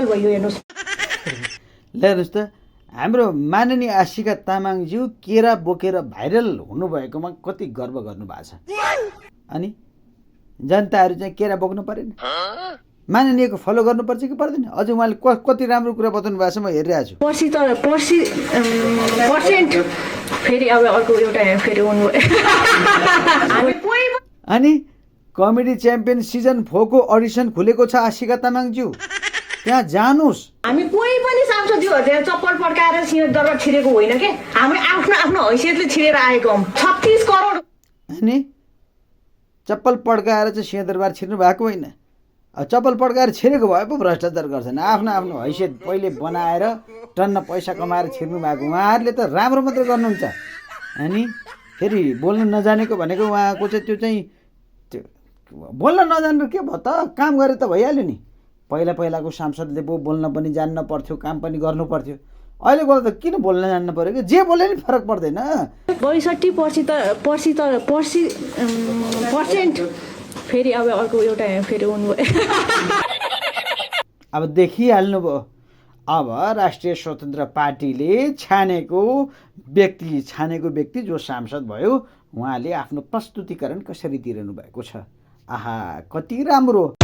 Viral भयो हेर्नुहोस्। ल हेर्नुहोस् त हाम्रो माननीय आशिका तामाङज्यू केरा बोकेर भाइरल हुनुभएकोमा कति गर्व गर्नु भएको छ। अनि जनताहरू चाहिँ केरा बोक्नु परेन, माननीयको फलो गर्नुपर्छ कि पर्दैन? अझ उहाँले कति राम्रो कुरा बताउनु भएको छ म हेरिरहेको छु। पर्सेन्ट फेरि अब अर्को एउटा फेरि अनि कमेडी च्याम्पियन सिजन 4 को अडिसन खुलेको छ आशिका तामाङज्यू, त्यहाँ जानुस्। हामी कोही पनि सांसदज्यूहरू त्यहाँ चप्पल पड्काएर सिंहदरबार छिरेको होइन के, हामी आफ्नो आफ्नो हैसियतले छिरेर आएको हौँ। 36 करोड अनि चप्पल पड्काएर चाहिँ सिंहदरबार छिर्नु भएको होइन। चप्पल पड्काएर छिरेको भए पो भ्रष्टाचार गर्छन्। आफ्नो आफ्नो हैसियत पहिले बनाएर टन्न पैसा कमाएर छिर्नु भएको। उहाँहरूले त राम्रो मात्रै गर्नुहुन्छ। अनि फेरि बोल्न नजानेको भनेको उहाँको चाहिँ त्यो चाहिँ बोल्न नजान्नु के भयो त? काम गरे त भइहाल्यो नि। पहिलाको सांसदले पो बोल्न पनि जान्न पर्थ्यो, काम पनि गर्नु पर्थ्यो। अहिलेको त किन बोल्न जान्नु पर्यो कि? जे बोले नि फरक पर्दैन। 62% फेरि अब अर्को एउटा फेरि अब देखिहाल्नुभयो। अब राष्ट्रिय स्वतन्त्र पार्टीले छानेको व्यक्ति जो सांसद भयो उहाँले आफ्नो प्रस्तुतिकरण कसरी दिइरहनु भएको छ। आहा कति राम्रो।